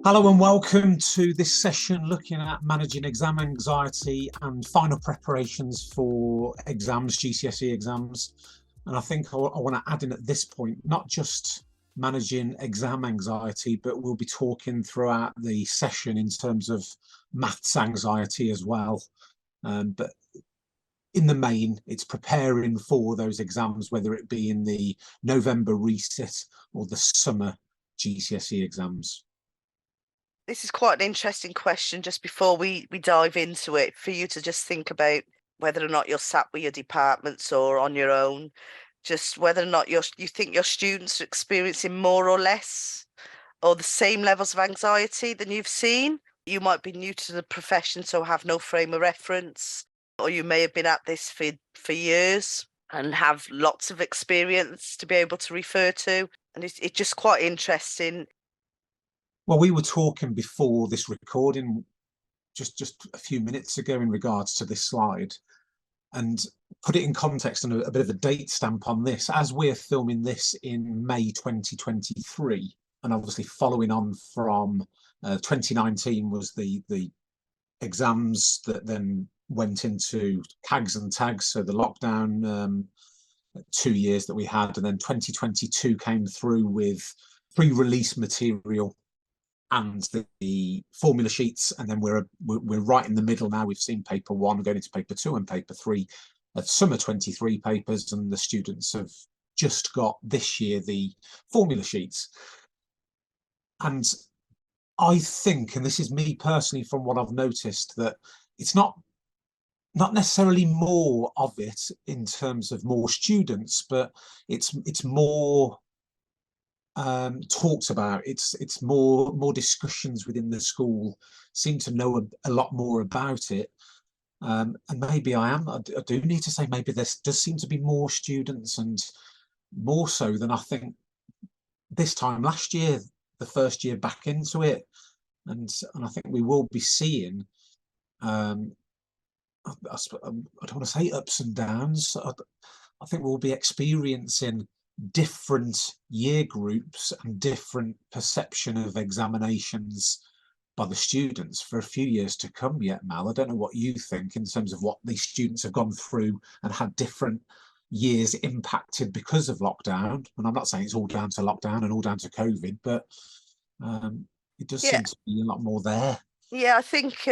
Hello and welcome to this session looking at managing exam anxiety and final preparations for exams, GCSE exams. And I think I want to add in at this point, not just managing exam anxiety, but we'll be talking throughout the session in terms of maths anxiety as well. But in the main, it's preparing for those exams, whether it be in the November resit or the summer GCSE exams. This is quite an interesting question just before we dive into it, for you to just think about whether or not you're sat with your departments or on your own, just whether or not you think your students are experiencing more or less or the same levels of anxiety than you've seen. You might be new to the profession, so have no frame of reference, or you may have been at this for years and have lots of experience to be able to refer to. And it's just quite interesting. Well, we were talking before this recording just a few minutes ago in regards to this slide, and put it in context and a bit of a date stamp on this. As we're filming this in May 2023, and obviously following on from 2019 was the exams that then went into CAGs and tags, so the lockdown 2 years that we had, and then 2022 came through with pre-release material and the formula sheets, and then we're right in the middle now. We've seen paper one going into paper two and paper three of summer 23 papers, and the students have just got this year the formula sheets. And I think, and this is me personally from what I've noticed, that it's not necessarily more of it in terms of more students, but it's more talked about. It's more discussions within the school seem to know a lot more about it, and maybe I do need to say maybe there does seem to be more students, and more so than I think this time last year, the first year back into it, and I think we will be seeing I don't want to say ups and downs. I think we'll be experiencing different year groups and different perception of examinations by the students for a few years to come yet, Mal. I don't know what you think in terms of what these students have gone through and had different years impacted because of lockdown. And I'm not saying it's all down to lockdown and all down to COVID, but it does Yeah, seem to be a lot more there. yeah, I think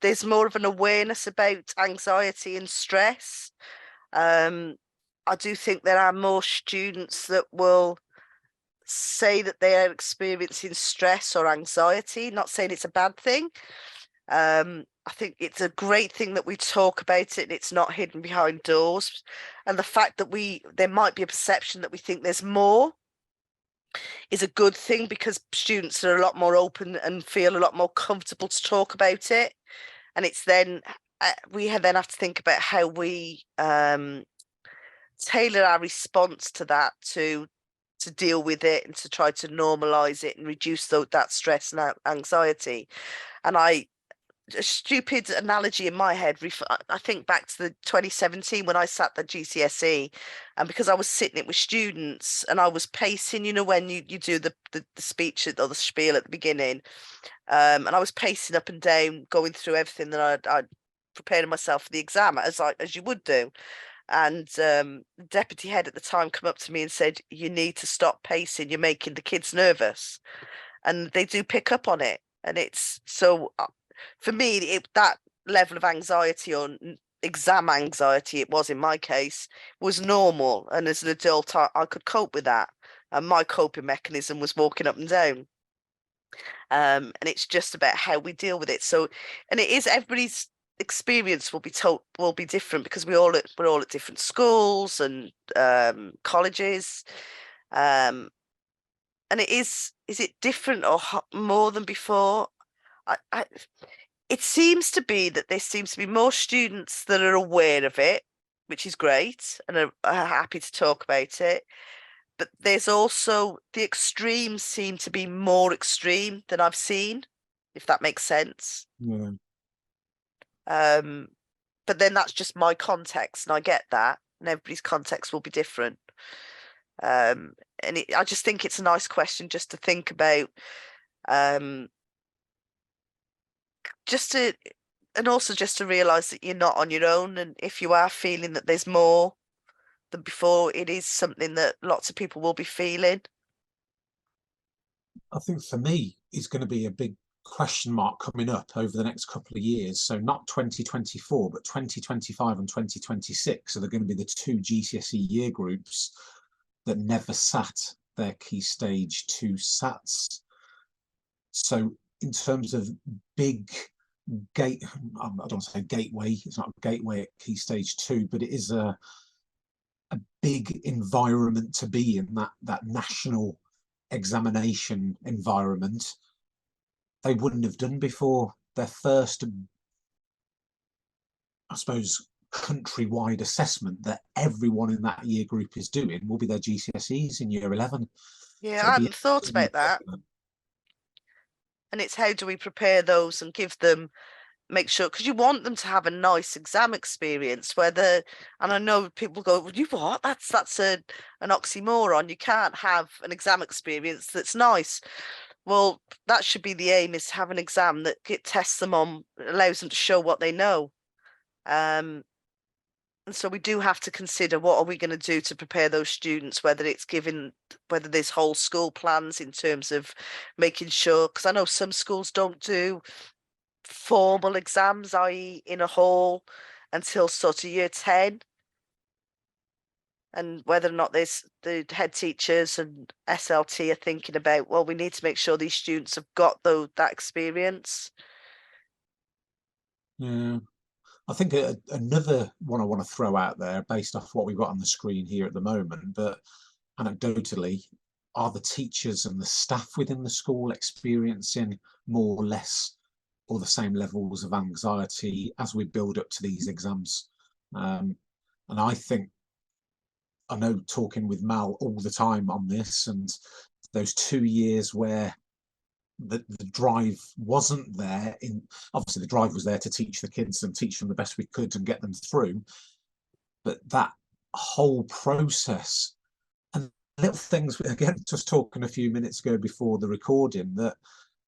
there's more of an awareness about anxiety and stress. Um, I do think there are more students that will say that they are experiencing stress or anxiety, not saying it's a bad thing. I think it's a great thing that we talk about it and it's not hidden behind doors. And the fact that there might be a perception that we think there's more is a good thing, because students are a lot more open and feel a lot more comfortable to talk about it. And it's then then have to think about how we tailor our response to that to deal with it and to try to normalize it and reduce that stress and anxiety. And a stupid analogy in my head, I think back to the 2017 when I sat the GCSE, and because I was sitting it with students and I was pacing, when you do the speech or the spiel at the beginning, and I was pacing up and down, going through everything that I'd preparing myself for the exam, as you would do. And the deputy head at the time come up to me and said, "You need to stop pacing. You're making the kids nervous," and they do pick up on it. And it's so for me, that level of anxiety or exam anxiety, it was in my case, was normal. And as an adult, I could cope with that. And my coping mechanism was walking up and down. And it's just about how we deal with it. So, and it is everybody's experience will be different, because we're all at different schools and colleges. Um, and is it different or more than before? I It seems to be that there seems to be more students that are aware of it, which is great, and are happy to talk about it. But there's also the extremes seem to be more extreme than I've seen, if that makes sense. Yeah. Um, but then that's just my context, and I get that, and everybody's context will be different. I just think it's a nice question just to think about. and also just to realize that you're not on your own. And if you are feeling that there's more than before, it is something that lots of people will be feeling. I think for me, it's going to be a big question mark coming up over the next couple of years. So not 2024, but 2025 and 2026 are going to be the two GCSE year groups that never sat their Key Stage 2 SATs. So in terms of big gate, I don't want to say gateway, it's not a gateway at Key Stage 2, but it is a big environment to be in, that national examination environment they wouldn't have done before. Their first, I suppose, countrywide assessment that everyone in that year group is doing will be their GCSEs in year 11. Yeah, So I it'll be hadn't thought about that. And it's how do we prepare those and give them, make sure, because you want them to have a nice exam experience, whether, and I know people go, you what? That's an oxymoron. You can't have an exam experience that's nice. Well, that should be the aim, is to have an exam that tests them on, allows them to show what they know. And so we do have to consider what are we going to do to prepare those students, whether there's whole school plans in terms of making sure, because I know some schools don't do formal exams, i.e. in a hall, until sort of year 10. And whether or not there's the head teachers and SLT are thinking about, well, we need to make sure these students have got that experience. Yeah. I think another one I want to throw out there, based off what we've got on the screen here at the moment, but anecdotally, are the teachers and the staff within the school experiencing more or less or the same levels of anxiety as we build up to these exams? And I think, I know talking with Mal all the time on this, and those 2 years where the drive wasn't there, in obviously the drive was there to teach the kids and teach them the best we could and get them through, but that whole process and little things, again, just talking a few minutes ago before the recording, that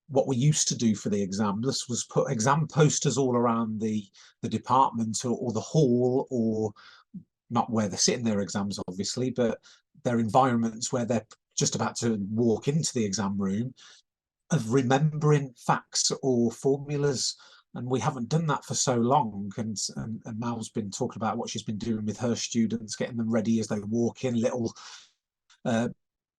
what we used to do for the exam, this was put exam posters all around the department or the hall, or not where they're sitting their exams obviously, but their environments where they're just about to walk into the exam room, of remembering facts or formulas. And we haven't done that for so long. And Mal's been talking about what she's been doing with her students, getting them ready as they walk in, little I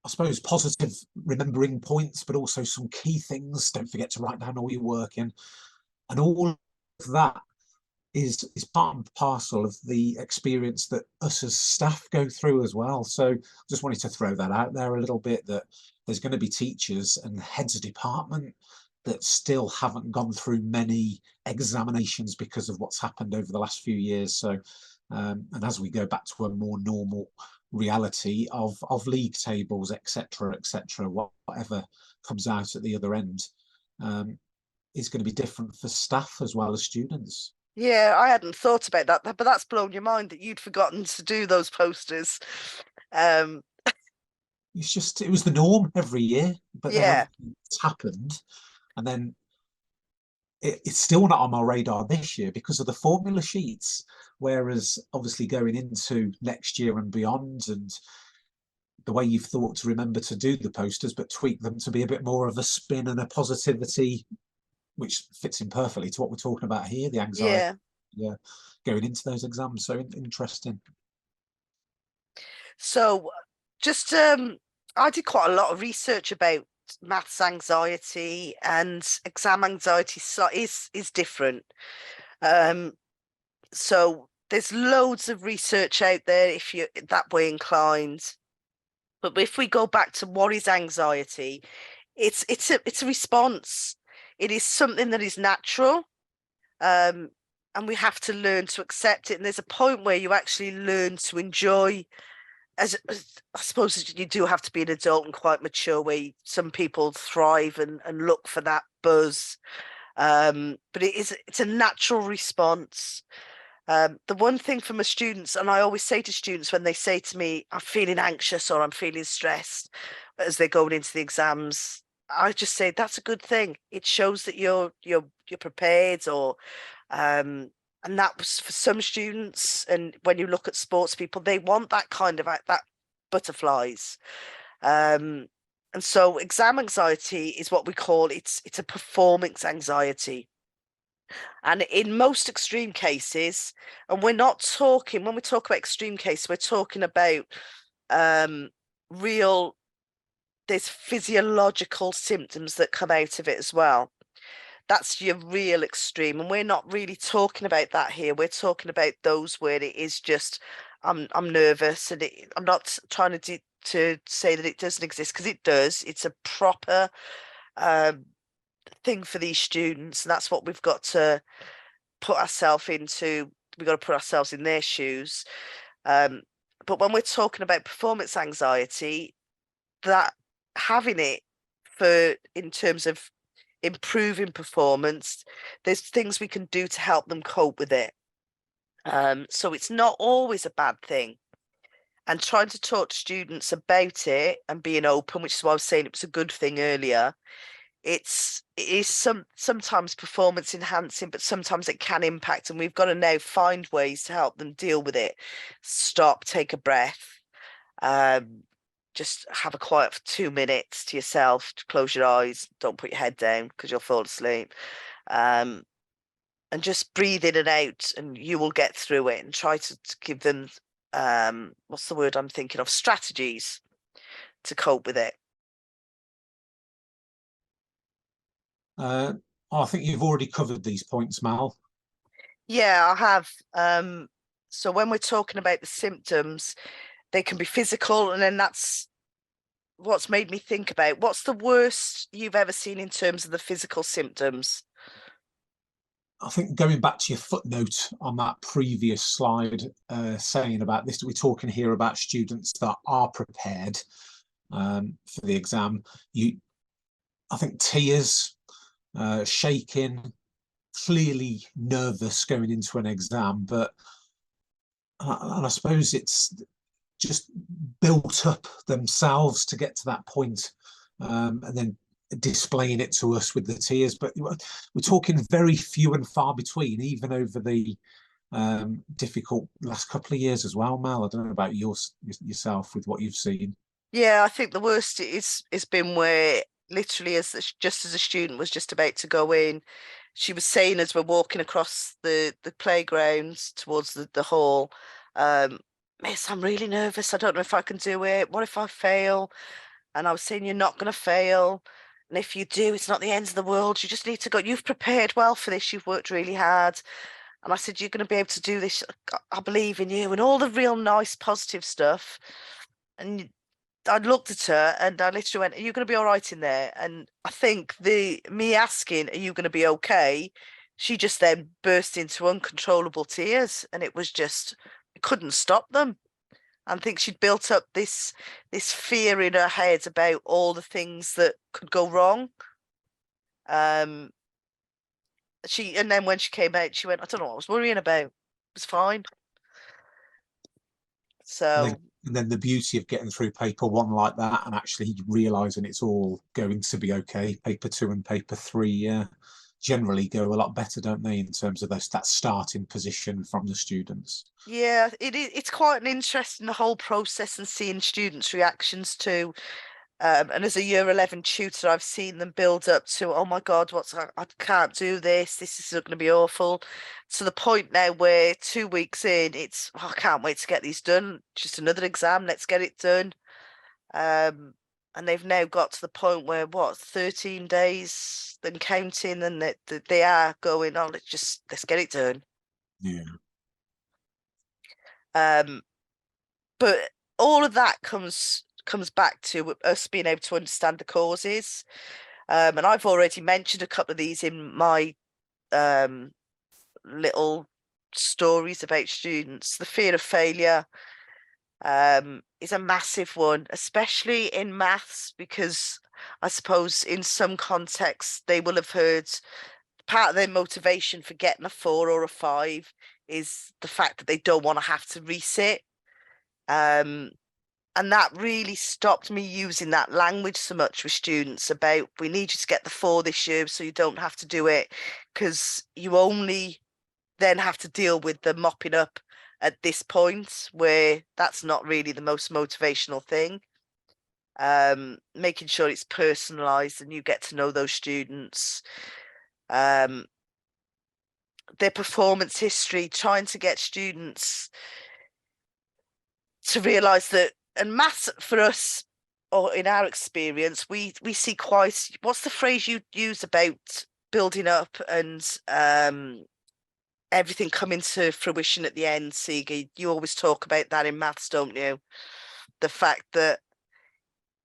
suppose positive remembering points, but also some key things. Don't forget to write down all your work in. And all of that is part and parcel of the experience that us as staff go through as well. So just wanted to throw that out there a little bit, that there's going to be teachers and heads of department that still haven't gone through many examinations because of what's happened over the last few years. So and as we go back to a more normal reality of league tables, etc., whatever comes out at the other end, is going to be different for staff as well as students. Yeah, I hadn't thought about that, but that's blown your mind that you'd forgotten to do those posters. It's just, it was the norm every year, but then Yeah, it's happened, and then it's still not on my radar this year because of the formula sheets. Whereas obviously going into next year and beyond, and the way you've thought to remember to do the posters, but tweak them to be a bit more of a spin and a positivity, which fits in perfectly to what we're talking about here, the anxiety, yeah. yeah, going into those exams. So interesting. So just I did quite a lot of research about maths anxiety, and exam anxiety is different. Um, so there's loads of research out there if you're that way inclined. But if we go back to what is anxiety, it's a response. It is something that is natural. Um, and we have to learn to accept it. And there's a point where you actually learn to enjoy, as I suppose you do have to be an adult and quite mature, where some people thrive and look for that buzz. But it's a natural response. The one thing for my students, and I always say to students when they say to me, I'm feeling anxious or I'm feeling stressed as they're going into the exams, I just say that's a good thing. It shows that you're prepared, or and that was for some students. And when you look at sports people, they want that kind of that butterflies. Um, and so exam anxiety is what we call it's a performance anxiety. And in most extreme cases, and we're not talking, when we talk about extreme cases, we're talking about um real, there's physiological symptoms that come out of it as well. That's your real extreme, and we're not really talking about that here. We're talking about those where it is just I'm nervous, and I'm not trying to say that it doesn't exist, because it does. It's a proper um, thing for these students, and that's what we've got to put ourselves into. We've got to put ourselves in their shoes. Um, but when we're talking about performance anxiety, that having it for in terms of improving performance, there's things we can do to help them cope with it. So it's not always a bad thing. And trying to talk to students about it and being open, which is why I was saying it was a good thing earlier. It is sometimes performance enhancing, but sometimes it can impact, and we've got to now find ways to help them deal with it. Stop, take a breath, um, just have a quiet for 2 minutes to yourself, close your eyes, don't put your head down because you'll fall asleep. Um, and just breathe in and out, and you will get through it. And try to give them what's the word I'm thinking of? Strategies to cope with it. Uh, I think you've already covered these points, Mal. Yeah, I have. So when we're talking about the symptoms, they can be physical, and then that's what's made me think about what's the worst you've ever seen in terms of the physical symptoms. I think going back to your footnote on that previous slide, saying about this, we're talking here about students that are prepared for the exam. I think tears, shaking, clearly nervous going into an exam, but and I suppose it's just built up themselves to get to that point, and then displaying it to us with the tears. But we're talking very few and far between, even over the difficult last couple of years as well. Mel, I don't know about yourself with what you've seen. Yeah, I think the worst is been where literally just as a student was just about to go in, she was saying as we're walking across the playgrounds towards the hall, um, Miss, I'm really nervous. I don't know if I can do it. What if I fail? And I was saying, you're not going to fail. And if you do, it's not the end of the world. You just need to go. You've prepared well for this. You've worked really hard. And I said, you're going to be able to do this. I believe in you, and all the real nice, positive stuff. And I looked at her and I literally went, "Are you going to be all right in there?" And I think the me asking, "Are you going to be okay?" She just then burst into uncontrollable tears, and it was just I couldn't stop them. I think she'd built up this fear in her head about all the things that could go wrong. Um, and then when she came out, she went, "I don't know what I was worrying about. It was fine." And then, So and then the beauty of getting through paper one like that and actually realizing it's all going to be okay. Paper two and paper three generally go a lot better, don't they, in terms of that starting position from the students. yeah, it's quite an interesting the whole process and seeing students' reactions to. And as a year 11 tutor, I've seen them build up to, oh my God, I can't do this. This is going to be awful. To the point now where 2 weeks in, I can't wait to get these done. Just another exam. Let's get it done. Um, and they've now got to the point where 13 days then counting, and they are going, oh, let's get it done. Yeah. Um, but all of that comes back to us being able to understand the causes. And I've already mentioned a couple of these in my um, little stories about students. The fear of failure is a massive one, especially in maths, because I suppose in some contexts they will have heard part of their motivation for getting a 4 or a 5 is the fact that they don't want to have to resit. Um, And that really stopped me using that language so much with students about, we need you to get the 4 this year so you don't have to do it, because you only then have to deal with the mopping up at this point, where that's not really the most motivational thing. Making sure it's personalized and you get to know those students, their performance history, trying to get students to realize that, and maths for us, or in our experience, we see quite, what's the phrase you use about building up and everything coming to fruition at the end, Siga? You always talk about that in maths, don't you? The fact that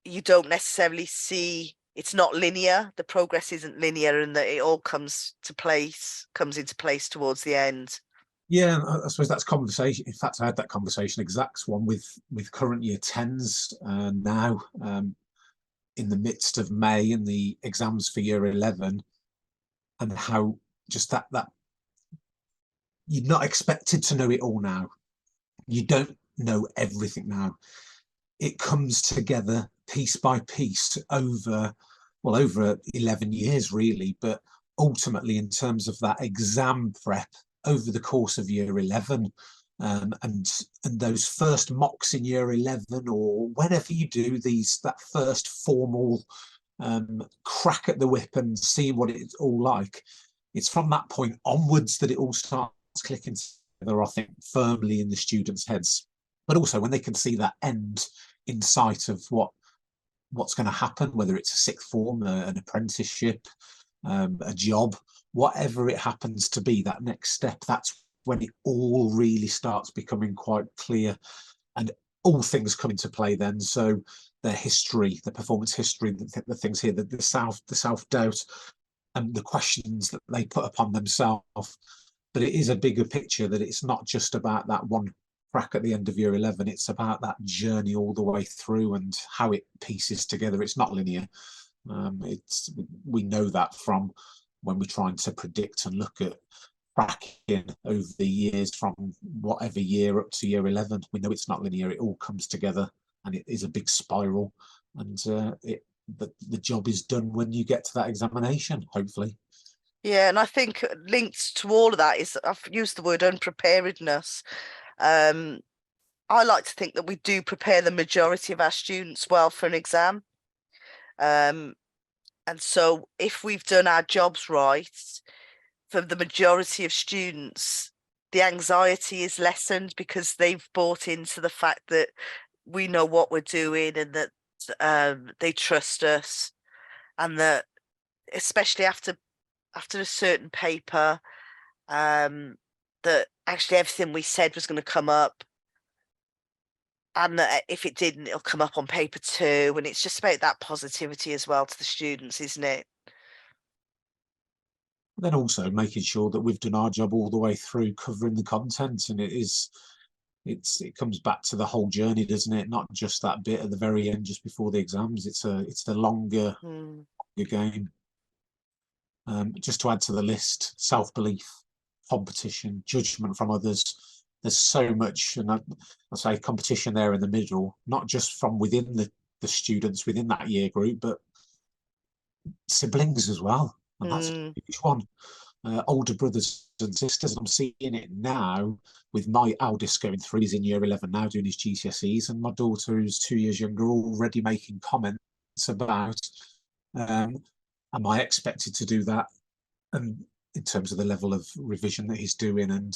you don't necessarily see, it's not linear, the progress isn't linear, and that it all comes into place towards the end. Yeah, I suppose that's conversation. In fact, I had that conversation, exact one, with current year 10s now, in the midst of May and the exams for year 11, and how just that you're not expected to know it all now. You don't know everything now. It comes together piece by piece over 11 years really, but ultimately in terms of that exam prep over the course of year 11, and those first mocks in year 11, or whenever you do that first formal crack at the whip and seeing what it's all like, it's from that point onwards that it all starts clicking together, I think, firmly in the students' heads. But also when they can see that end in sight of what's going to happen, whether it's a sixth form, an apprenticeship, a job, whatever it happens to be, that next step, that's when it all really starts becoming quite clear, and all things come into play then. So their history, the performance history, the things here, the self-doubt, and the questions that they put upon themselves. But it is a bigger picture, that it's not just about that one crack at the end of year 11. It's about that journey all the way through and how it pieces together. It's not linear. We know that from when we're trying to predict and look at cracking over the years from whatever year up to year 11. We know it's not linear. It all comes together, and it is a big spiral. And the job is done when you get to that examination, hopefully. Yeah, and I think linked to all of that is, I've used the word unpreparedness. Um, I like to think that we do prepare the majority of our students well for an exam. And so if we've done our jobs right, for the majority of students, the anxiety is lessened because they've bought into the fact that we know what we're doing, and that they trust us, and that especially after a certain paper, that actually everything we said was going to come up, and that if it didn't, it'll come up on paper too. And it's just about that positivity as well to the students, isn't it? Then also making sure that we've done our job all the way through, covering the content, and it comes back to the whole journey, doesn't it? Not just that bit at the very end, just before the exams. It's the longer game. Just to add to the list, self-belief, competition, judgment from others. There's so much, and I say competition there in the middle, not just from within the students within that year group, but siblings as well. And that's a huge one. Older brothers and sisters. And I'm seeing it now with my eldest going through. He's in year 11 now, doing his GCSEs, and my daughter, who's 2 years younger, already making comments about, am I expected to do that? And in terms of the level of revision that he's doing, and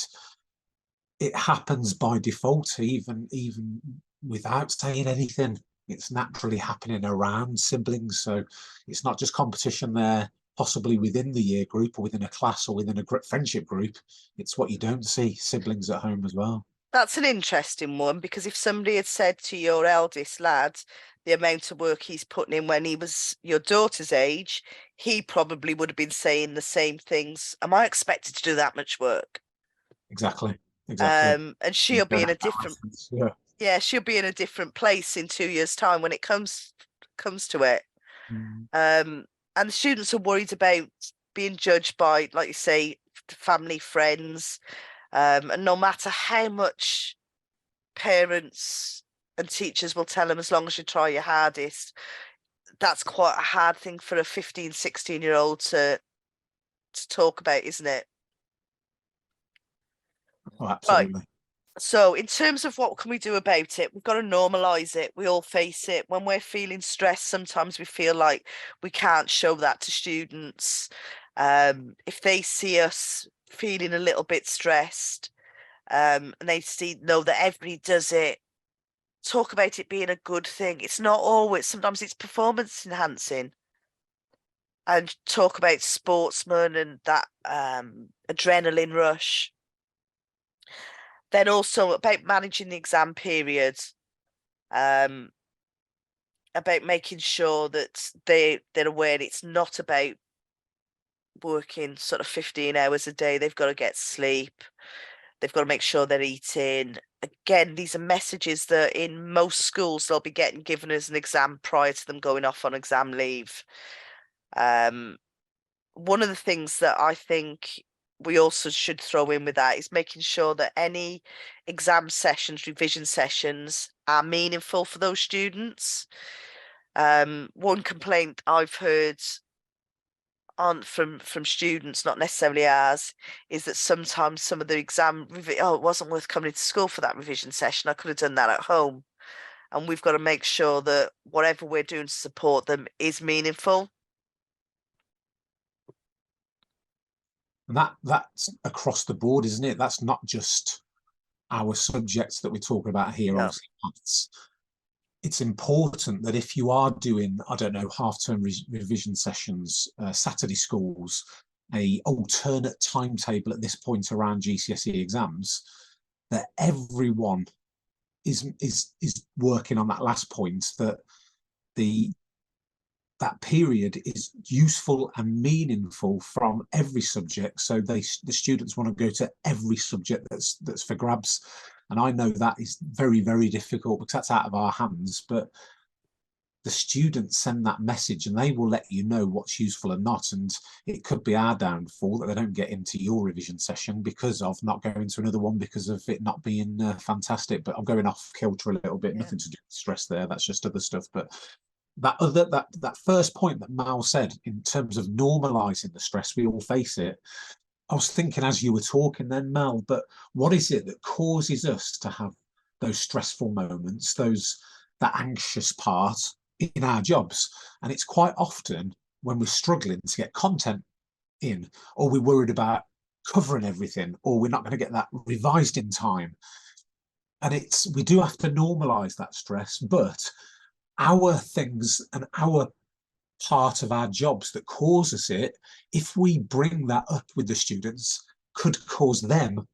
it happens by default, even without saying anything. It's naturally happening around siblings. So it's not just competition there, possibly within the year group or within a class or within a friendship group. It's what you don't see, siblings at home as well. That's an interesting one, because if somebody had said to your eldest lad the amount of work he's putting in when he was your daughter's age, he probably would have been saying the same things. Am I expected to do that much work? Exactly. And she'll be in a different, yeah, she'll be in a different place in 2 years' time when it comes to it. And the students are worried about being judged by, like you say, family, friends, and no matter how much parents and teachers will tell them, as long as you try your hardest. That's quite a hard thing for a 15, 16-year-old to talk about, isn't it? Oh, Right. absolutely. So, in terms of what can we do about it, we've got to normalize it. We all face it. When we're feeling stressed, sometimes we feel like we can't show that to students. If they see us feeling a little bit stressed, and they know that everybody does it, talk about it being a good thing. It's not always, sometimes it's performance enhancing. And talk about sportsmen and that adrenaline rush. Then also about managing the exam period, um, about making sure that they're aware it's not about working sort of 15 hours a day. They've got to get sleep. They've got to make sure they're eating. Again, these are messages that in most schools they'll be getting given as an exam prior to them going off on exam leave. One of the things that I think we also should throw in with that is making sure that any exam sessions, revision sessions are meaningful for those students. One complaint I've heard on from students, not necessarily ours, is that sometimes some of the oh, it wasn't worth coming to school for that revision session. I could have done that at home. And we've got to make sure that whatever we're doing to support them is meaningful. And that's across the board, isn't it? That's not just our subjects that we're talking about here, No. obviously maths. It's important that if you are doing, I don't know, half-term revision sessions, Saturday schools, a alternate timetable at this point around GCSE exams, that everyone is working on that last point, that that period is useful and meaningful from every subject. So the students want to go to every subject that's for grabs. And I know that is very, very difficult because that's out of our hands. But the students send that message and they will let you know what's useful and not. And it could be our downfall that they don't get into your revision session because of not going to another one because of it not being fantastic. But I'm going off kilter a little bit, nothing to do with stress there. That's just other stuff. But that first point that Mal said in terms of normalizing the stress, we all face it. I was thinking as you were talking then, Mel, but what is it that causes us to have those stressful moments, that anxious part in our jobs? And it's quite often when we're struggling to get content in, or we're worried about covering everything, or we're not going to get that revised in time. And we do have to normalize that stress, but our things and our part of our jobs that cause us it, if we bring that up with the students, could cause them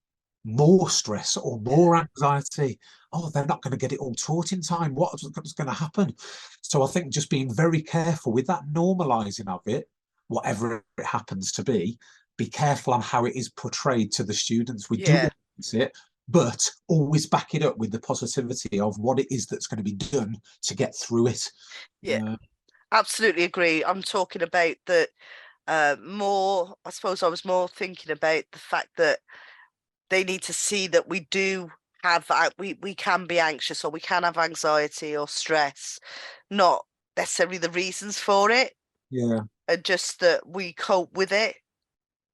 more stress or more anxiety. Oh, they're not going to get it all taught in time. What's going to happen? So I think just being very careful with that normalizing of it, whatever it happens to be careful on how it is portrayed to the students. We do Yeah. want it, but always back it up with the positivity of what it is that's going to be done to get through it. Yeah. Absolutely agree. I'm talking about that more, I suppose I was more thinking about the fact that they need to see that we do have we can be anxious or we can have anxiety or stress, not necessarily the reasons for it, Yeah. and just that we cope with it.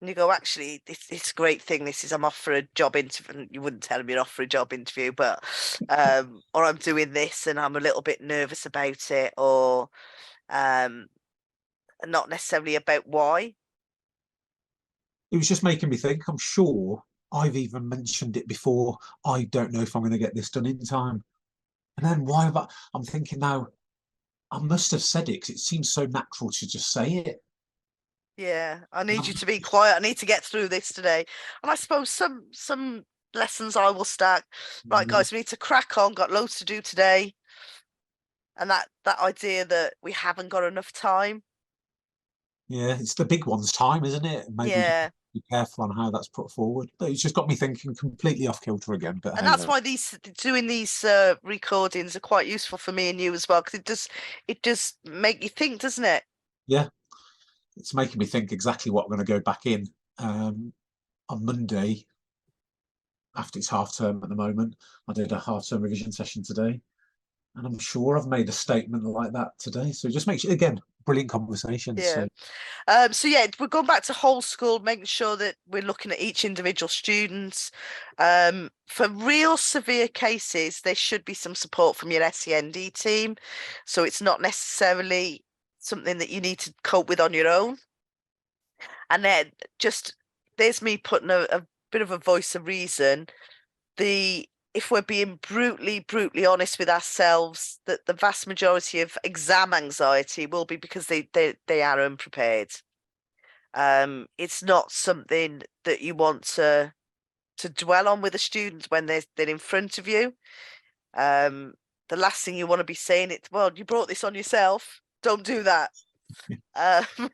And you go, actually, it's a great thing. This is, I'm off for a job interview. You wouldn't tell me you're off for a job interview, but or I'm doing this and I'm a little bit nervous about it, or um, not necessarily about why. It was just making me think. I'm sure I've even mentioned it before. I don't know if I'm going to get this done in time. And then why have I'm thinking now, I must have said it because it seems so natural to just say it. Yeah, I And need you to be quiet. I need to get through this today. And I suppose some lessons I will start. Right, yeah, guys, we need to crack on. Got loads to do today. And that idea that we haven't got enough time. yeah, it's the big one's time, isn't it? Maybe we just Yeah. be careful on how that's put forward. But it's just got me thinking completely off kilter again. But And hey that's ho. why doing these recordings are quite useful for me and you as well, because it does make you think, doesn't it? Yeah, it's making me think exactly what I'm going to go back in on Monday after it's half term at the moment. I did a half term revision session today. And I'm sure I've made a statement like that today. So it just makes it, again, brilliant conversation. Yeah. So So yeah, we're going back to whole school, making sure that we're looking at each individual student. For real severe cases, there should be some support from your SEND team. So it's not necessarily something that you need to cope with on your own. And then just there's me putting a bit of a voice of reason. The If we're being brutally honest with ourselves, that the vast majority of exam anxiety will be because they are unprepared. It's not something that you want to dwell on with a student when they're in front of you. Um, the last thing you want to be saying it, well, you brought this on yourself. Don't do that. Um,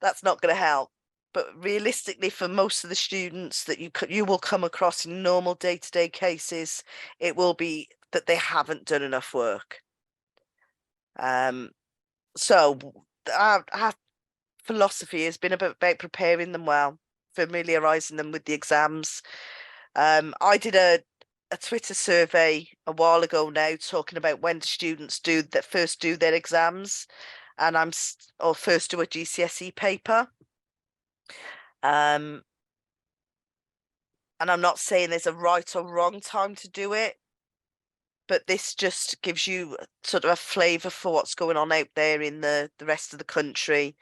that's not going to help. But realistically, for most of the students that you will come across in normal day-to-day cases, it will be that they haven't done enough work. So our philosophy has been about preparing them well, familiarizing them with the exams. I did a Twitter survey a while ago now talking about when students first do their exams, and or first do a GCSE paper. Um, and I'm not saying there's a right or wrong time to do it, but this just gives you sort of a flavour for what's going on out there in the rest of the country.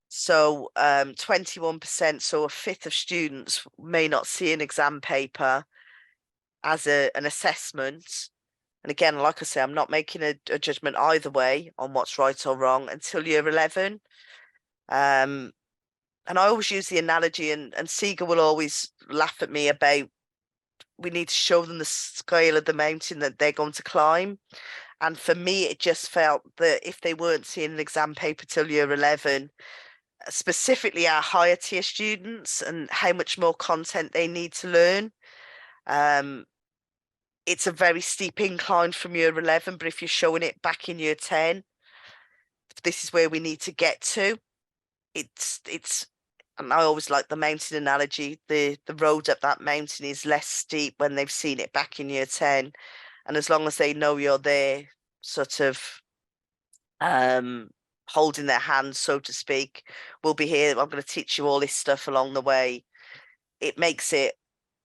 So 21%, so a fifth of students may not see an exam paper as an assessment. And again, like I say, I'm not making a judgment either way on what's right or wrong until year 11. And I always use the analogy, and Seeger will always laugh at me about we need to show them the scale of the mountain that they're going to climb. And for me, it just felt that if they weren't seeing an exam paper till year 11, specifically our higher tier students and how much more content they need to learn, it's a very steep incline from year 11. But if you're showing it back in year 10, this is where we need to get to. It's and I always like the mountain analogy. The road up that mountain is less steep when they've seen it back in year 10. And as long as they know you're there, sort of holding their hand, so to speak, we'll be here. I'm going to teach you all this stuff along the way. It makes it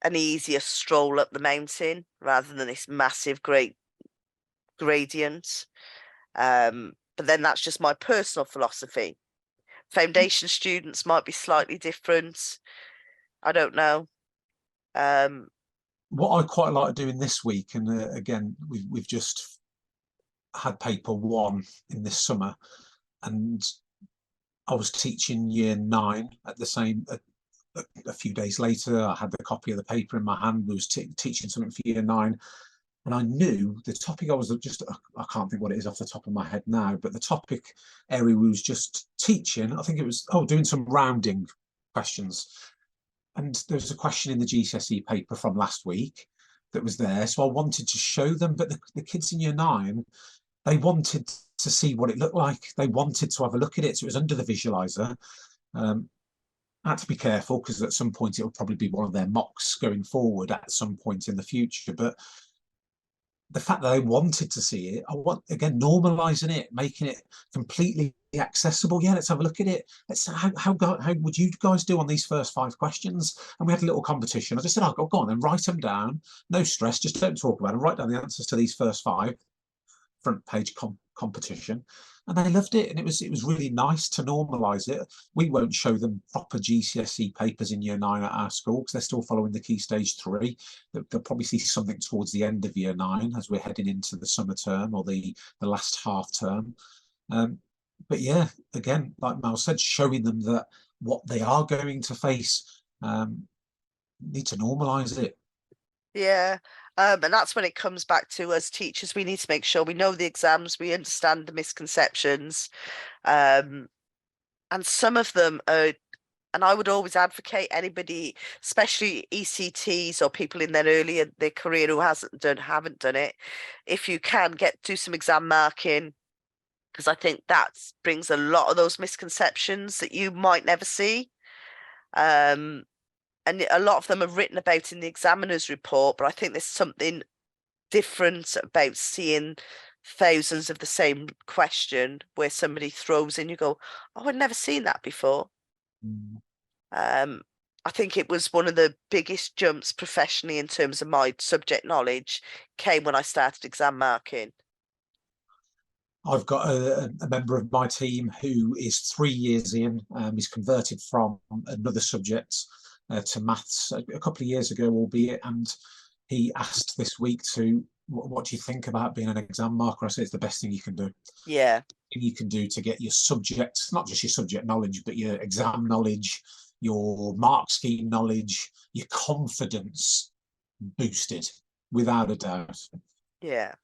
an easier stroll up the mountain rather than this massive, great gradient. But then that's just my personal philosophy. Foundation students might be slightly different. I don't know. what I quite like doing this week, and again, we've just had paper one in this summer, and I was teaching year 9 at the same. A few days later, I had the copy of the paper in my hand. We was teaching something for year 9, and I knew the topic. I can't think what it is off the top of my head now, but the topic area we was just teaching, I think it was doing some rounding questions. And there was a question in the GCSE paper from last week that was there, so I wanted to show them. But the kids in year 9, they wanted to see what it looked like. They wanted to have a look at it. So it was under the visualizer. I had to be careful because at some point it will probably be one of their mocks going forward at some point in the future. But the fact that they wanted to see it, I want, again, normalizing it, making it completely accessible. Yeah, let's have a look at it. Let's how would you guys do on these first 5 questions? And we had a little competition. I just said, go on and write them down. No stress, just don't talk about them. Write down the answers to these first 5. Front page competition, and they loved it. And it was really nice to normalise it. We won't show them proper GCSE papers in year 9 at our school because they're still following the key stage 3. They'll probably see something towards the end of year 9 as we're heading into the summer term or the last half term. But yeah, again, like Mal said, showing them that what they are going to face, need to normalise it. Yeah. And that's when it comes back to us teachers. We need to make sure we know the exams, we understand the misconceptions. And some of them are, and I would always advocate anybody, especially ECTs or people in their career who haven't done it, if you can do some exam marking, because I think that brings a lot of those misconceptions that you might never see. And a lot of them are written about in the examiner's report, but I think there's something different about seeing thousands of the same question where somebody throws in, you go, oh, I'd never seen that before. Mm. I think it was one of the biggest jumps professionally in terms of my subject knowledge came when I started exam marking. I've got a member of my team who is 3 years in. He's converted from another subject to maths a couple of years ago, albeit, and he asked this week to, what do you think about being an exam marker? I said it's the best thing you can do. Yeah. You can do to get your subjects, not just your subject knowledge, but your exam knowledge, your mark scheme knowledge, your confidence boosted, without a doubt. Yeah.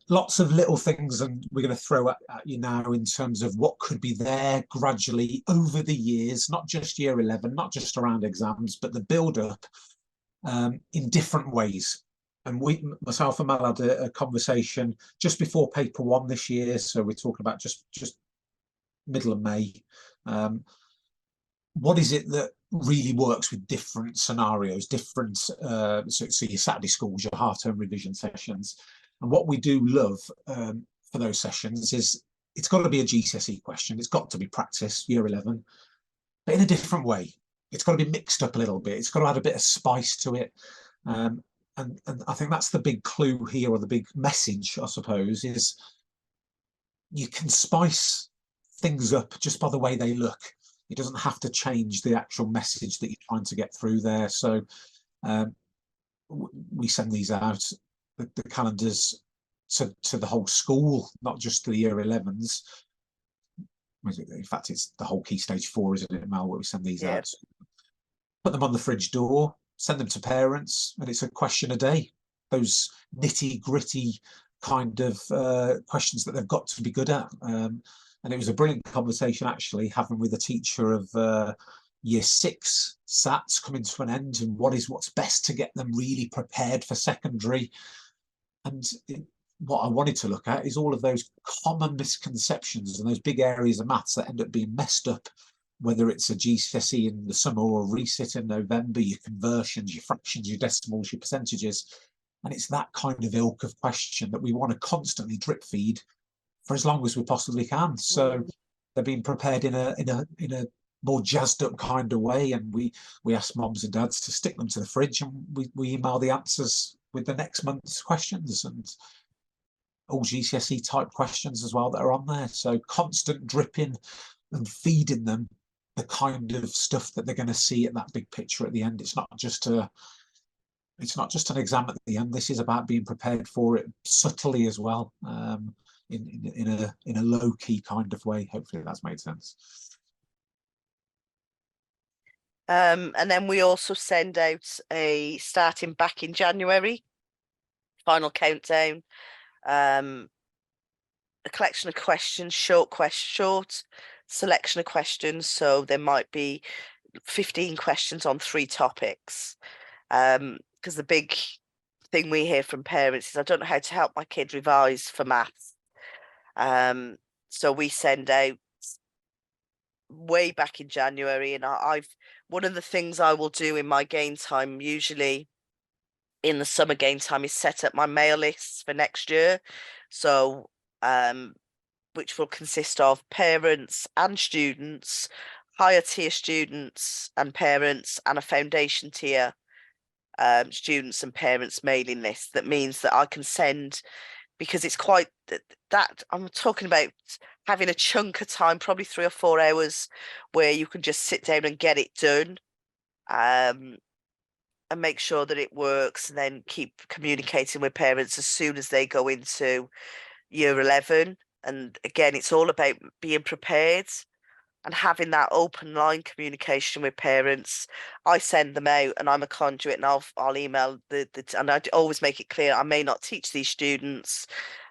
Lots of little things, and we're going to throw at you now in terms of what could be there gradually over the years, not just year 11, not just around exams, but the build up in different ways. And myself and Mal had a conversation just before paper one this year, so we're talking about just middle of May. What is it that really works with different scenarios, different so your Saturday schools, your half-term revision sessions? And what we do love for those sessions is it's got to be a GCSE question. It's got to be practice, year 11, but in a different way. It's got to be mixed up a little bit. It's got to add a bit of spice to it. And I think that's the big clue here, or the big message, I suppose, is you can spice things up just by the way they look. It doesn't have to change the actual message that you're trying to get through there. So we send these out, the calendars, to the whole school, not just the year 11s. In fact, it's the whole Key Stage 4, isn't it, Mal, where we send these out. Put them on the fridge door, send them to parents, and it's a question a day. Those nitty gritty kind of questions that they've got to be good at. And it was a brilliant conversation, actually, having with a teacher of year 6 SATs coming to an end, and what's best to get them really prepared for secondary. And what I wanted to look at is all of those common misconceptions and those big areas of maths that end up being messed up, whether it's a GCSE in the summer or a resit in November, your conversions, your fractions, your decimals, your percentages. And it's that kind of ilk of question that we want to constantly drip feed for as long as we possibly can. So they're being prepared in a more jazzed up kind of way, and we ask moms and dads to stick them to the fridge, and we email the answers with the next month's questions, and all GCSE type questions as well that are on there. So constant dripping and feeding them the kind of stuff that they're going to see at that big picture at the end. It's not just an exam at the end. This is about being prepared for it subtly as well, in a low key kind of way. Hopefully that's made sense. And then we also send out starting back in January, final countdown, a collection of questions, short selection of questions. So there might be 15 questions on 3 topics. Because the big thing we hear from parents is, I don't know how to help my kid revise for maths. So we send out way back in January, and one of the things I will do in my game time, usually in the summer game time, is set up my mail lists for next year. So which will consist of parents and students, higher tier students and parents, and a foundation tier students and parents mailing list. That means that I can send, because it's quite that I'm talking about having a chunk of time, probably 3 or 4 hours, where you can just sit down and get it done, and make sure that it works, and then keep communicating with parents as soon as they go into year 11. And again, it's all about being prepared and having that open line communication with parents. I send them out, and I'm a conduit, and I'll email and I always make it clear I may not teach these students,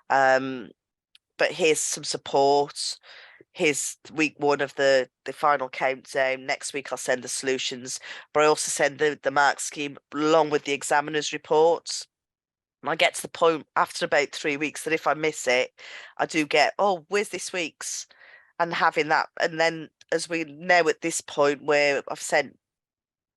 but here's some support. Here's week 1 of the final countdown. Next week I'll send the solutions, but I also send the mark scheme along with the examiner's reports. And I get to the point after about 3 weeks that if I miss it, I do get, oh, where's this week's? And having that, and then as we know at this point where I've sent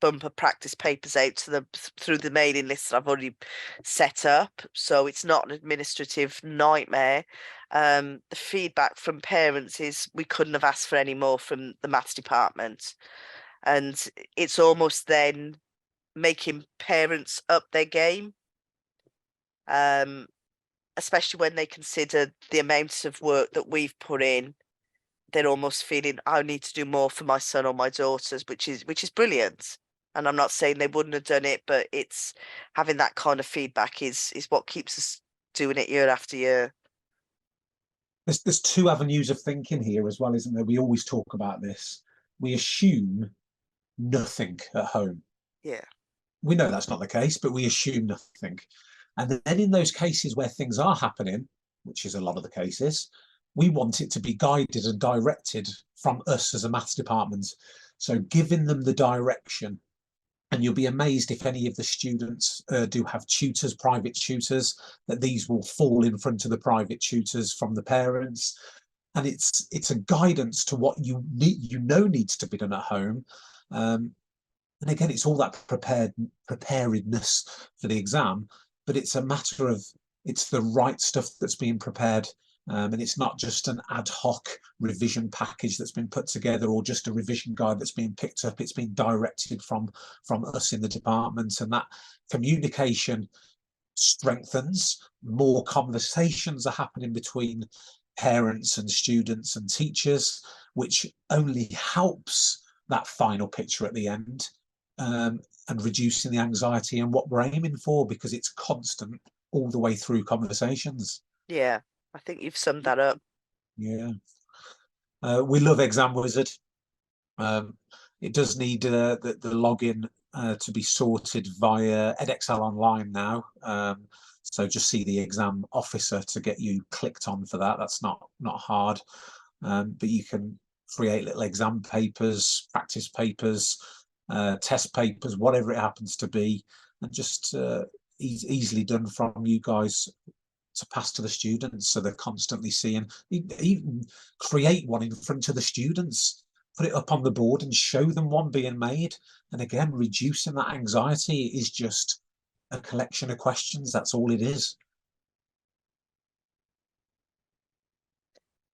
bumper practice papers out to them through the mailing list that I've already set up, so it's not an administrative nightmare. The feedback from parents is we couldn't have asked for any more from the maths department, and it's almost then making parents up their game, especially when they consider the amount of work that we've put in. They're almost feeling I need to do more for my son or my daughters, which is brilliant. And I'm not saying they wouldn't have done it, but it's having that kind of feedback is what keeps us doing it year after year. There's two avenues of thinking here as well, isn't there? We always talk about this. We assume nothing at home. Yeah. We know that's not the case, but we assume nothing. And then in those cases where things are happening, which is a lot of the cases, we want it to be guided and directed from us as a maths department. So giving them the direction, and you'll be amazed if any of the students do have tutors, private tutors, that these will fall in front of the private tutors from the parents. And it's a guidance to what you need, needs to be done at home. And again, it's all that preparedness for the exam, but it's a matter of it's the right stuff that's being prepared. And it's not just an ad hoc revision package that's been put together or just a revision guide that's being picked up. It's being directed from us in the department, and that communication strengthens. More conversations are happening between parents and students and teachers, which only helps that final picture at the end, and reducing the anxiety and what we're aiming for, because it's constant all the way through conversations. Yeah, I think you've summed that up. Yeah. We love Exam Wizard. It does need the login to be sorted via Edexcel Online now. So just see the exam officer to get you clicked on for that. That's not hard. But you can create little exam papers, practice papers, test papers, whatever it happens to be, and just easily done from you guys to pass to the students, so they're constantly seeing. Even create one in front of the students, put it up on the board and show them one being made. And again, reducing that anxiety is just a collection of questions. That's all it is.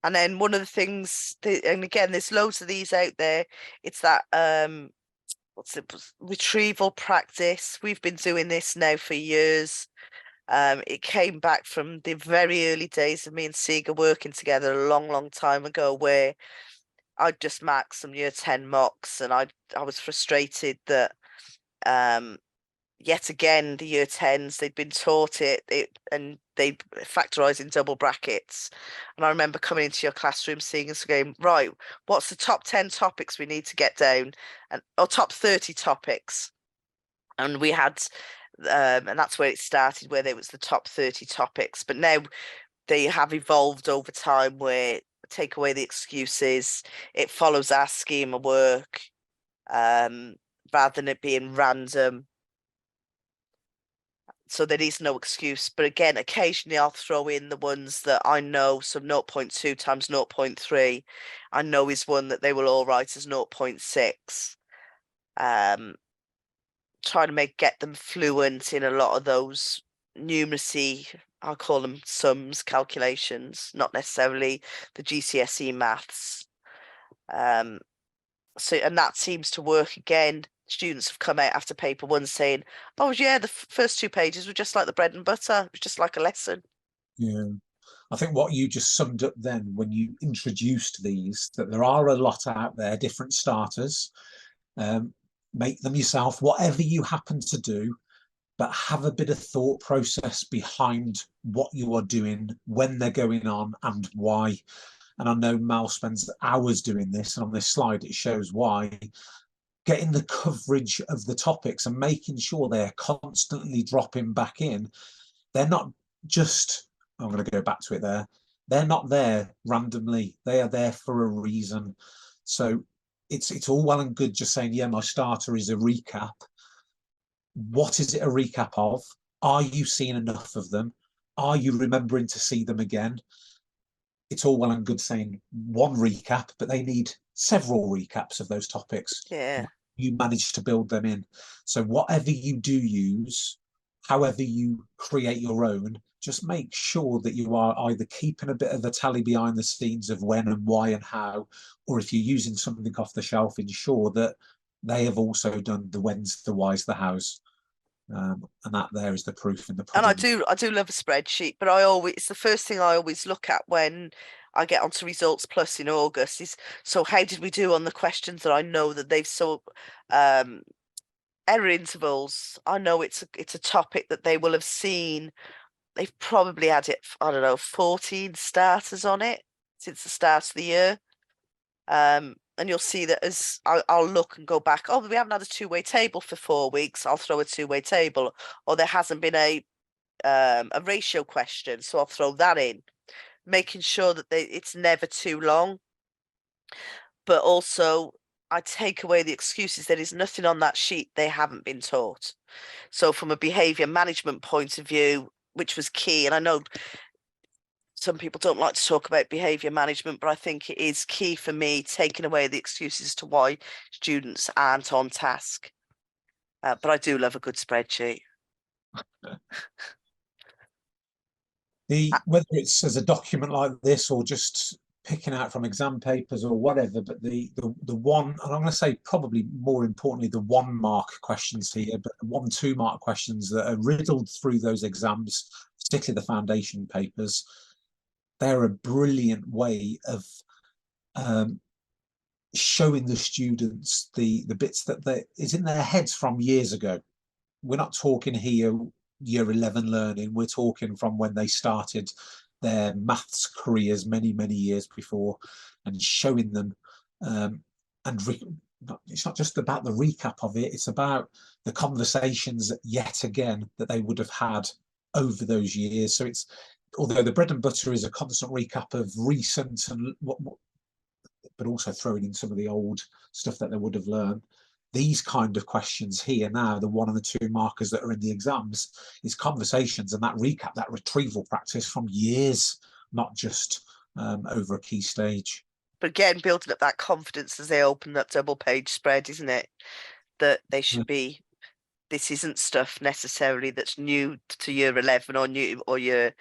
And then one of the things, and again, there's loads of these out there. It's that what's it, retrieval practice. We've been doing this now for years. It came back from the very early days of me and Siga working together a long, long time ago, where I'd just marked some year 10 mocks, and I was frustrated that yet again the year 10s, they'd been taught it and they factorize in double brackets. And I remember coming into your classroom seeing us going, right, what's the top 10 topics we need to get down, or top 30 topics? And we had and that's where it started, where there was the top 30 topics. But now they have evolved over time, where take away the excuses, it follows our scheme of work, rather than it being random. So there is no excuse. But again, occasionally I'll throw in the ones that I know, so 0.2 times 0.3, I know is one that they will all write as 0.6. Trying to get them fluent in a lot of those numeracy, I'll call them sums, calculations, not necessarily the GCSE maths. So, and that seems to work again. Students have come out after paper one saying, oh yeah, the first 2 pages were just like the bread and butter. It was just like a lesson. Yeah. I think what you just summed up then when you introduced these, that there are a lot out there, different starters. Make them yourself, whatever you happen to do, but have a bit of thought process behind what you are doing, when they're going on, and why. And I know Mal spends hours doing this, and on this slide it shows why. Getting the coverage of the topics and making sure they're constantly dropping back in. They're not just, I'm going to go back to it there, they're not there randomly. They are there for a reason. So it's all well and good just saying, yeah, my starter is a recap. What is it a recap of? Are you seeing enough of them? Are you remembering to see them again? It's all well and good saying one recap, but they need several recaps of those topics. Yeah. you manage to build them in. So whatever you do use, however you create your own, just make sure that you are either keeping a bit of a tally behind the scenes of when and why and how, or if you're using something off the shelf, ensure that they have also done the whens, the whys, the hows. And that there is the proof in the And I pudding. do love a spreadsheet, but it's the first thing I always look at when I get onto Results Plus in August is, so how did we do on the questions that I know that they've um error intervals. I know it's a topic that they will have seen. They've probably had it, I don't know, 14 starters on it since the start of the year. And you'll see that as I'll look and go back, oh, we haven't had a two-way table for 4 weeks. I'll throw a two-way table, or there hasn't been a ratio question, so I'll throw that in, making sure that it's never too long. But also, I take away the excuses. There is nothing on that sheet they haven't been taught. So, from a behaviour management point of view, which was key, and I know some people don't like to talk about behaviour management, but I think it is key for me, taking away the excuses as to why students aren't on task. But I do love a good spreadsheet. Whether it's as a document like this or just picking out from exam papers or whatever, but the one, and I'm going to say probably more importantly, the 1 mark questions here, but the 1-2 mark questions that are riddled through those exams, particularly the foundation papers, they're a brilliant way of showing the students the bits that is in their heads from years ago. We're not talking here year 11 learning, we're talking from when they started their maths careers many years before, and showing them it's not just about the recap of it, it's about the conversations yet again that they would have had over those years. So it's, although the bread and butter is a constant recap of recent and what but also throwing in some of the old stuff that they would have learned. These kind of questions here now, the 1 and the 2 markers that are in the exams, is conversations and that recap, that retrieval practice from years, not just over a key stage. But again, building up that confidence as they open that double page spread, isn't it? That they should be, this isn't stuff necessarily that's new to year 11 or new or year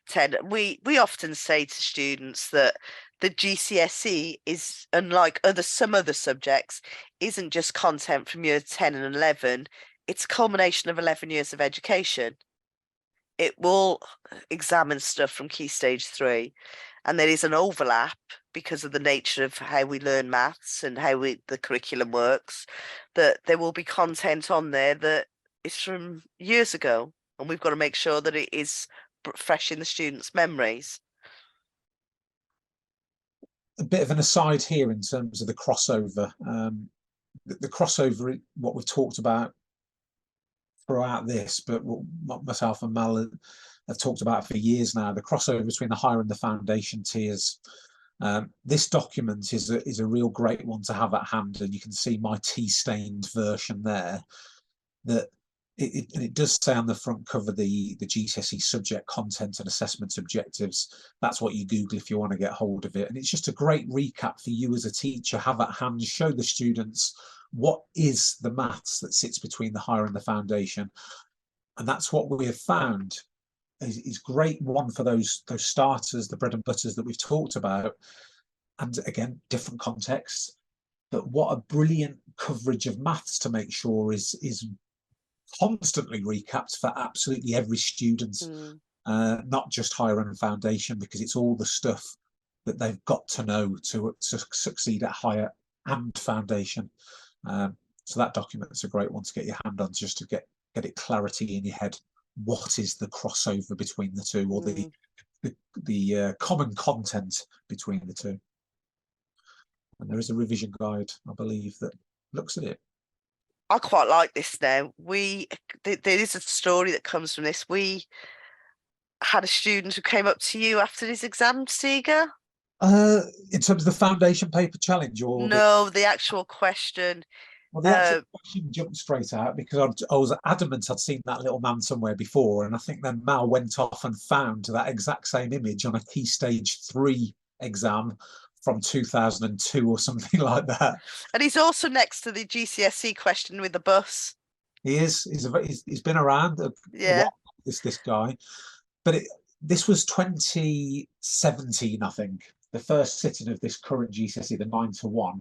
10. We often say to students that the GCSE is, unlike some other subjects, isn't just content from year 10 and 11. It's a culmination of 11 years of education. It will examine stuff from key stage 3, and there is an overlap because of the nature of how we learn maths and how the curriculum works, that there will be content on there that is from years ago, and we've got to make sure that it is fresh in the students' memories. A bit of an aside here in terms of the crossover. The crossover, what we've talked about throughout this, but what myself and Mal have talked about for years now, the crossover between the higher and the foundation tiers. This document is a real great one to have at hand, and you can see my tea-stained version there. That it does say on the front cover the GCSE subject content and assessment objectives. That's what you Google if you want to get hold of it, and it's just a great recap for you as a teacher. Have at hand, show the students what is the maths that sits between the higher and the foundation, and that's what we have found is great one for those starters, the bread and butters that we've talked about, and again different contexts. But what a brilliant coverage of maths to make sure is constantly recapped for absolutely every student, not just higher and foundation, because it's all the stuff that they've got to know to succeed at higher and foundation. So that document's a great one to get your hand on, just to get it clarity in your head. What is the crossover between the two, or the common content between the two? And there is a revision guide, I believe, that looks at it. I quite like this now. There is a story that comes from this. We had a student who came up to you after his exam, Stiga. In terms of the foundation paper challenge, or no, the actual question. Well, the actual question jumped straight out because I was adamant I'd seen that little man somewhere before, and I think then Mal went off and found that exact same image on a Key Stage 3 exam from 2002 or something like that. And he's also next to the GCSE question with the bus. He is. He's been around a Yeah. while, this guy. But this was 2017, I think, the first sitting of this current GCSE, the 9 to 1.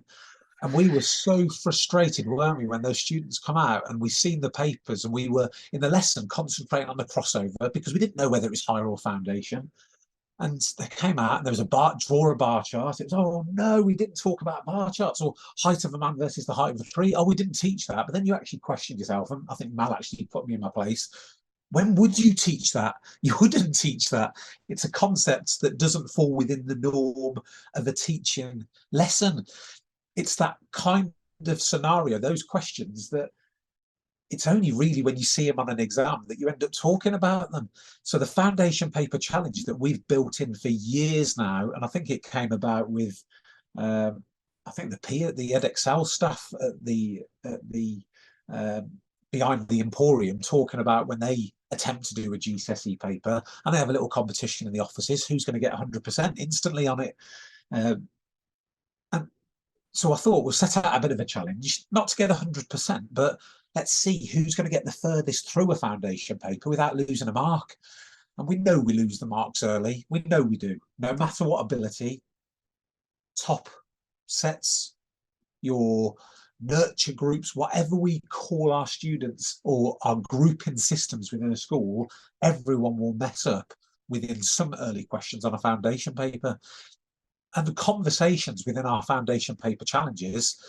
And we were so frustrated, weren't we, when those students come out and we seen the papers and we were in the lesson concentrating on the crossover because we didn't know whether it was higher or foundation. And they came out and there was draw a bar chart. It was, oh no, we didn't talk about bar charts, or height of a man versus the height of a tree. Oh, we didn't teach that. But then you actually questioned yourself. And I think Mal actually put me in my place. When would you teach that? You wouldn't teach that. It's a concept that doesn't fall within the norm of a teaching lesson. It's that kind of scenario, those questions, that it's only really when you see them on an exam that you end up talking about them. So the foundation paper challenge that we've built in for years now, and I think it came about with, I think the Edexcel staff at the behind the Emporium talking about when they attempt to do a GCSE paper and they have a little competition in the offices, who's going to get 100% instantly on it. And so I thought we'll set out a bit of a challenge, not to get 100%, but let's see who's going to get the furthest through a foundation paper without losing a mark. And we know we lose the marks early. We know we do. No matter what ability, top sets, your nurture groups, whatever we call our students or our grouping systems within a school, everyone will mess up within some early questions on a foundation paper. And the conversations within our foundation paper challenges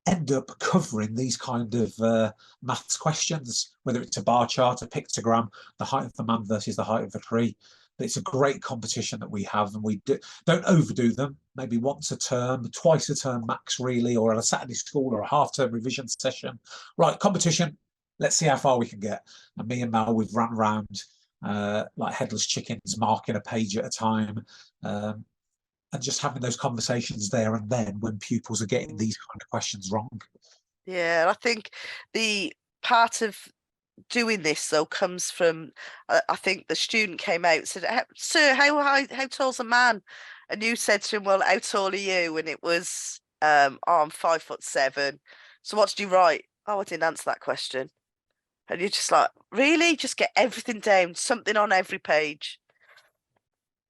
end up covering these kind of maths questions, whether it's a bar chart, a pictogram, the height of the man versus the height of the tree. But it's a great competition that we have, and we don't overdo them. Maybe once a term, twice a term max, really, or on a Saturday school or a half-term revision session. Right, competition. Let's see how far we can get. And me and Mel, we've run around like headless chickens, marking a page at a time. And just having those conversations there and then when pupils are getting these kind of questions wrong. Yeah, I think the part of doing this though comes from, I think the student came out and said, "Sir, how tall's a man?" And you said to him, "Well, how tall are you?" And it was, "Oh, I'm 5'7". So what did you write? "Oh, I didn't answer that question." And you're just like, really? Just get everything down, something on every page.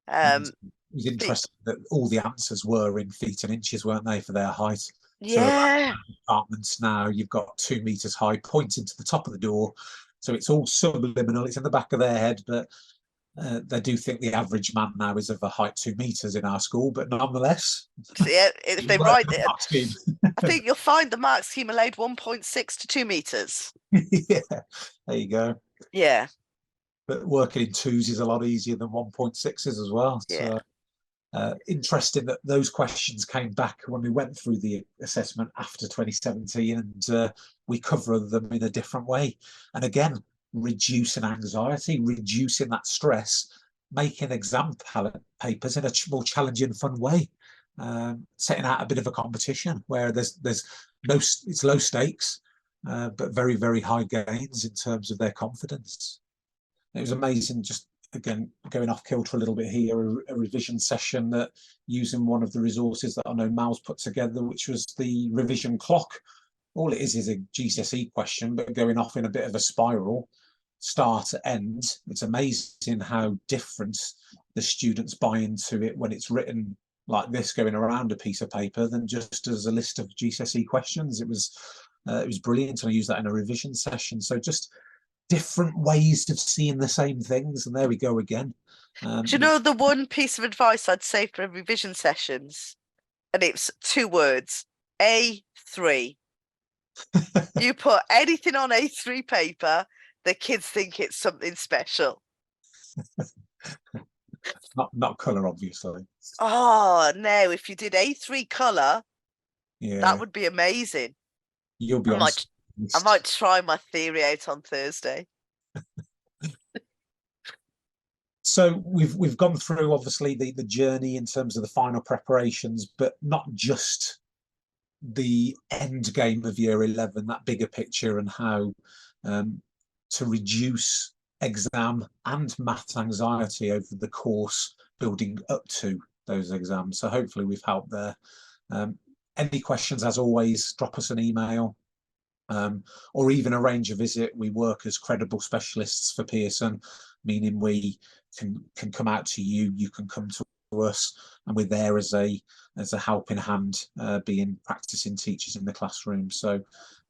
And it was But interesting that all the answers were in feet and inches, weren't they, for their height? So yeah, apartments now, you've got 2 meters high pointing to the top of the door. So it's all subliminal. It's in the back of their head, but they do think the average man now is of a height 2 meters in our school. But nonetheless, yeah, if they work write the it, mark scheme. I think you'll find the mark scheme allowed 1.6 to 2 meters. Yeah, there you go. Yeah, But working in twos is a lot easier than 1.6s as well. yeah. So interesting that those questions came back when we went through the assessment after 2017, and we cover them in a different way. And again, reducing anxiety, reducing that stress, making exam papers in a more challenging, fun way. Setting out a bit of a competition where there's no, it's low stakes, but very, very high gains in terms of their confidence. It was amazing, just again going off kilter a little bit here, a revision session that using one of the resources that I know Mal's put together, which was the revision clock. All it is a GCSE question, but going off in a bit of a spiral, start to end. It's amazing how different the students buy into it when it's written like this, going around a piece of paper, than just as a list of GCSE questions. It was brilliant, and I used that in a revision session. So just different ways of seeing the same things, and there we go again. Do you know the one piece of advice I'd say for revision sessions? And it's 2 words, A3. You put anything on A3 paper, the kids think it's something special. not colour, obviously. Oh, no, if you did A3 colour, Yeah, that would be amazing. you'll be I on. might try my theory out on Thursday. So we've gone through obviously the journey in terms of the final preparations, but not just the end game of year 11, that bigger picture, and how to reduce exam and maths anxiety over the course building up to those exams. So hopefully we've helped there. Any questions, as always, drop us an email, or even arrange a visit. We work as credible specialists for Pearson, meaning we can come out to you, you can come to us, and we're there as a helping hand, being practicing teachers in the classroom. So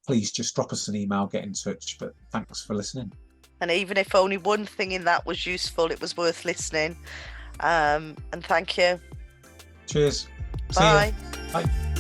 please just drop us an email, get in touch. But thanks for listening. And even if only one thing in that was useful, it was worth listening. And thank you. Cheers. Bye. See ya. Bye.